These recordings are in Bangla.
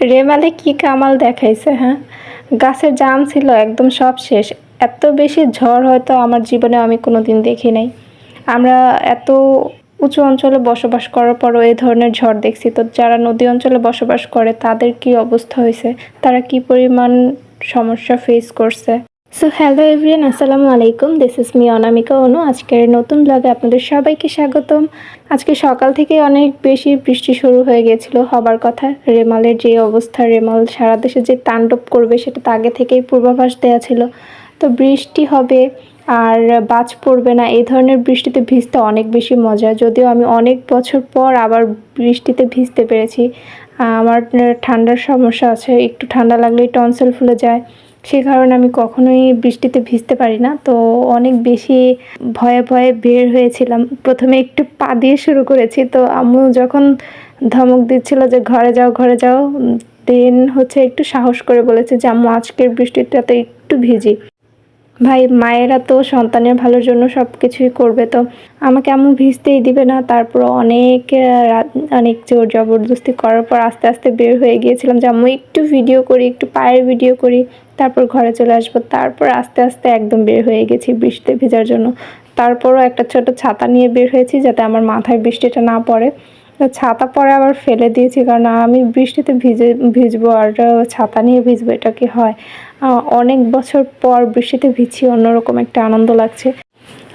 রেমালে কি কামাল দেখাইছে, হ্যাঁ? গাছের জাম ছিল একদম সব শেষ। এত বেশি ঝড় হয়তো আমার জীবনে আমি কোনোদিন দেখি নাই। আমরা এত উঁচু অঞ্চলে বসবাস করার পরও এই ধরনের ঝড় দেখছি। তো যারা নদী অঞ্চলে বসবাস করে তাদের কি অবস্থা হয়েছে, তারা কি পরিমাণ সমস্যা ফেস করছে। সো হ্যালো এভরিওয়ান, আসসালামু আলাইকুম। দিস ইজ মি অনামিকা অনু। আজকের নতুন ব্লগে আপনাদের সবাইকে স্বাগতম। আজকে সকাল থেকে অনেক বেশি বৃষ্টি শুরু হয়ে গিয়েছিল, হবার কথা। রেমালের যে অবস্থা, রেমাল সারা দেশে যে তাণ্ডব করবে সেটা তো আগে থেকেই পূর্বাভাস দেওয়া ছিল। তো বৃষ্টি হবে আর বাজ পড়বে না, এই ধরনের বৃষ্টিতে ভিজতে অনেক বেশি মজা। যদিও আমি অনেক বছর পর আবার বৃষ্টিতে ভিজতে পেরেছি। আমার ঠান্ডার সমস্যা আছে, একটু ঠান্ডা লাগলেই টনসিল ফুলে যায়। সে কারণে আমি কখনোই বৃষ্টিতে ভিজতে পারি না। তো অনেক বেশি ভয়ে ভয়ে বের হয়েছিলাম। প্রথমে একটু পা দিয়ে শুরু করেছি, তো আম্মু যখন ধমক দিচ্ছিল যে ঘরে যাও ঘরে যাও, দেন একটু সাহস করে বলেছে যে আম্মু আজকের বৃষ্টিটাতে একটু ভিজি। ভাই, মায়েরা তো সন্তানের ভালোর জন্য সব কিছুই করবে, তো আমাকে আম্মু ভিজতেই দিবে না। তারপর অনেক জোর জবরদস্তি করার পর আস্তে আস্তে বের হয়ে গিয়েছিলাম যে আম্মু একটু ভিডিও করি, একটু পায়ের ভিডিও করি, তারপর ঘরে চলে আসবো। তারপর আস্তে আস্তে একদম বের হয়ে গেছি বৃষ্টিতে ভেজার জন্য। তারপরও একটা ছোট ছাতা নিয়ে বের হয়েছি যাতে আমার মাথায় বৃষ্টিটা না পড়ে। ছাতা পরে আবার ফেলে দিয়েছি, কারণ আমি বৃষ্টিতে ভিজবো আর ছাতা নিয়ে ভিজবো, এটা কি হয়? অনেক বছর পর বৃষ্টিতে ভিজছি, অন্যরকম একটা আনন্দ লাগছে।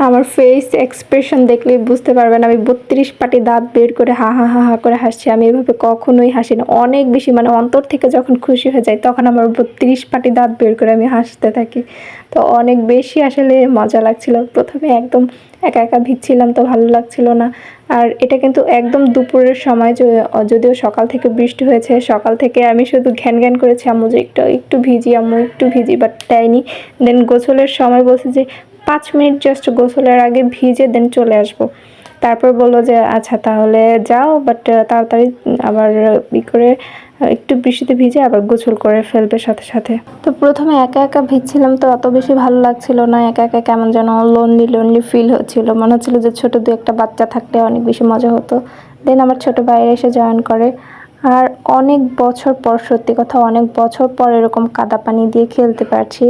আমার ফেস এক্সপ্রেশন দেখলেই বুঝতে পারবেন, আমি 32 পাটি দাঁত বের করে হা হা হা হা করে হাসছি। আমি এভাবে কখনোই হাসি না, অনেক বেশি অন্তর থেকে যখন খুশি হয়ে যায় তখন আমার 32 পাটি দাঁত বের করে আমি হাসতে থাকি। তো অনেক বেশি আসলে মজা লাগছিল। প্রথমে একদম একা একা ভিজছিলাম, তো ভালো লাগছিল না। আর এটা কিন্তু একদম দুপুরের সময়, যদিও সকাল থেকে বৃষ্টি হয়েছে। সকাল থেকে আমি শুধু ঘ্যান ঘ্যান করেছি আম্মু যে একটু একটু ভিজি আম্মু একটু ভিজি, বাট দেয়নি। দেন গোসলের সময় বলছে যে 5 মিনিট জাস্ট গোসলের আগে ভিজে দেন চলে আসবো। তারপর বললো যে আচ্ছা তাহলে যাও, বাট তাড়াতাড়ি আবার করে একটু বৃষ্টিতে ভিজে আবার গোসল করে ফেলবে সাথে সাথে। তো প্রথমে একা একা ভিজছিলাম, তো অত বেশি ভালো লাগছিল না। একা একা কেমন যেন লোনলি ফিল হচ্ছিল, মনে হচ্ছিল যে ছোট দু একটা বাচ্চা থাকলে অনেক বেশি মজা হতো। দেন আমার ছোট ভাইয়ের এসে জয়েন করে। আর অনেক বছর পর, সত্যি কথা অনেক বছর পর এরকম কাদা পানি দিয়ে খেলতে পারছি।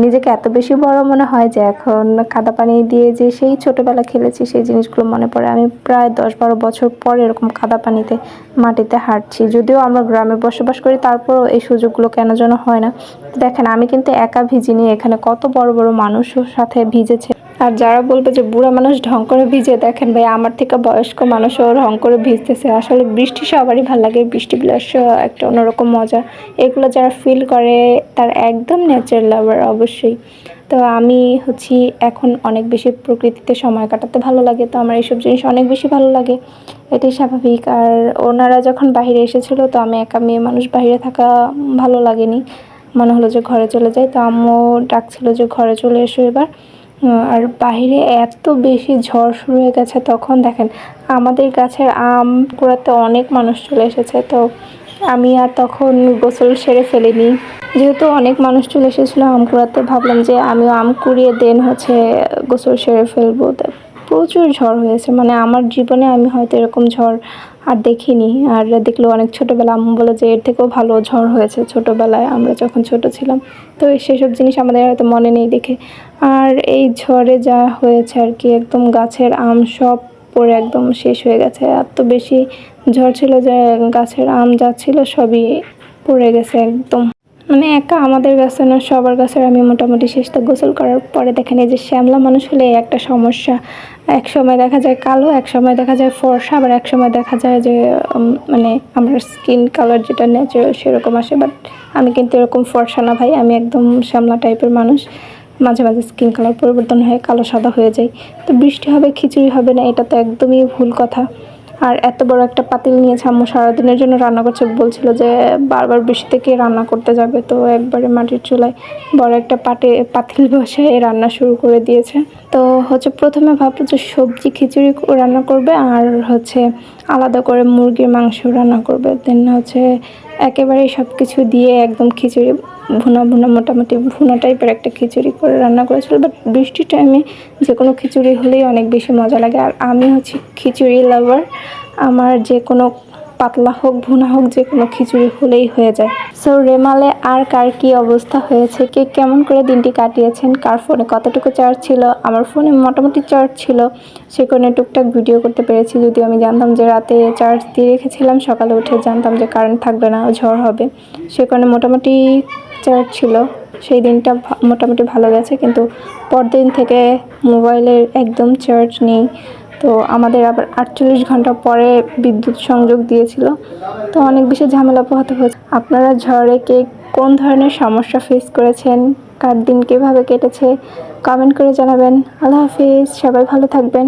নিজেকে এত বেশি বড় মনে হয় যে এখন কাদা পানি দিয়ে যে সেই ছোটবেলা খেলেছি সেই জিনিসগুলো মনে পড়ে। আমি প্রায় 10-12 বছর পর এরকম কাদা পানিতে মাটিতে হাঁটছি। যদিও আমরা গ্রামে বসবাস করি, তারপরও এই সুযোগগুলো কেন যেন হয় না। দেখেন, আমি কিন্তু একা ভিজিনি, এখানে কত বড় বড় মানুষের সাথে ভিজেছে। আর যারা বলবে যে বুড়া মানুষ ঢং করে ভিজে, দেখেন ভাই, আমার থেকে বয়স্ক মানুষও ঢং করে ভিজতেছে। আসলে বৃষ্টি সবারই ভালো লাগে, বৃষ্টি বিলাস একটা অন্যরকম মজা। এগুলো যারা ফিল করে তারা একদম নেচার লাভার অবশ্যই। তো আমি এখন অনেক বেশি প্রকৃতিতে সময় কাটাতে ভালো লাগে, তো আমার এইসব জিনিস অনেক বেশি ভালো লাগে, এটাই স্বাভাবিক। আর ওনারা যখন বাইরে এসেছিলো, তো আমি একা মেয়ে মানুষ, বাইরে থাকা ভালো লাগেনি, মনে হলো যে ঘরে চলে যাই। তো আম্মু ডাকছিল যে ঘরে চলে এসো এবার। আর বাইরে এত বেশি ঝড় শুরু হয়ে গেছে তখন। দেখেন, আমাদের গাছের আম কুড়াতে অনেক মানুষ চলে এসেছে, তো আমি আর তখন গোসল সেরে ফেলিনি। যেহেতু অনেক মানুষ চলে এসেছিলো আম কুড়াতে, ভাবলাম যে আমিও আম কুড়িয়ে দেন গোসল সেরে ফেলবো। প্রচুর ঝড় হয়েছে, আমার জীবনে আমি হয়তো এরকম ঝড় আর দেখিনি। আর দেখলেও অনেক ছোটোবেলা, আম্মু বলে যে এর থেকেও ভালো ঝড় হয়েছে ছোটোবেলায় আমরা যখন ছোট ছিলাম। তো সেসব জিনিস আমাদের হয়তো মনে নেই দেখে। আর এই ঝড়ে যা হয়েছে আর কি, একদম গাছের আম সব পড়ে একদম শেষ হয়ে গেছে। এত বেশি ঝড় ছিল যে গাছের আম যা ছিল সবই পড়ে গেছে একদম। একা আমাদের গাছে না, সবার গাছের আমি মোটামুটি শেষ। তো গোসল করার পরে দেখেন, এই যে শ্যামলা মানুষ হলে একটা সমস্যা, এক সময় দেখা যায় কালো, এক সময় দেখা যায় ফর্সা, আবার এক সময় দেখা যায় যে আমার স্কিন কালার যেটা ন্যাচারাল সেরকম আসে। বাট আমি কিন্তু এরকম ফর্সা না ভাই, আমি একদম শ্যামলা টাইপের মানুষ। মাঝে মাঝে স্কিন কালার পরিবর্তন হয়ে কালো সাদা হয়ে যায়। তো বৃষ্টি হবে খিচুড়ি হবে না, এটা তো একদমই ভুল কথা। আর এত বড় একটা পাতিল নিয়েছে আম্মু, সারাদিনের জন্য রান্না করছে। বলছিল যে বারবার বৃষ্টিতে কে রান্না করতে যাবে, তো একবারে মাটির চুলায় বড় একটা পাতিল বসে রান্না শুরু করে দিয়েছে। তো প্রথমে ভাবলো যে সবজি খিচুড়ি রান্না করবে, আর আলাদা করে মুরগির মাংস রান্না করবে। দেন একেবারে সব কিছু দিয়ে একদম খিচুড়ি ভুনা ভুনা, মোটামুটি ভুনা টাইপের একটা খিচুড়ি করে রান্না করেছিল। বাট বৃষ্টির টাইমে যে কোনো খিচুড়ি হলেই অনেক বেশি মজা লাগে। আর আমি খিচুড়ি লাভার। আমার যে কোনো পাতলা হোক ভুনা হোক যে কোনো খিচুড়ি হলেই হয়ে যায়। সো রেমালে আর কার কী অবস্থা হয়েছে, কে কেমন করে দিনটি কাটিয়েছেন, কার ফোনে কতটুকু চার্জ ছিল, আমার ফোনে মোটামুটি চার্জ ছিল, সে কারণে টুকটাক ভিডিও করতে পেরেছি। যদিও আমি জানতাম যে রাতে চার্জ দিয়ে রেখেছিলাম, সকালে উঠে জানতাম যে কারেন্ট থাকবে না, ঝড় হবে, সে কারণে মোটামুটি চার্জ ছিল। সেই দিনটা মোটামুটি ভালো গেছে, কিন্তু পরদিন থেকে মোবাইলের একদম চার্জ নেই। তো আমাদের আবার 48 ঘন্টা পরে বিদ্যুৎ সংযোগ দিয়েছিল, তো অনেক বেশি ঝামেলা পোহাতে হয়েছে। আপনারা ঝড়ে কে কোন ধরনের সমস্যা ফেস করেছেন, কার দিন কীভাবে কেটেছে কমেন্ট করে জানাবেন। আল্লাহ হাফিজ, সবাই ভালো থাকবেন।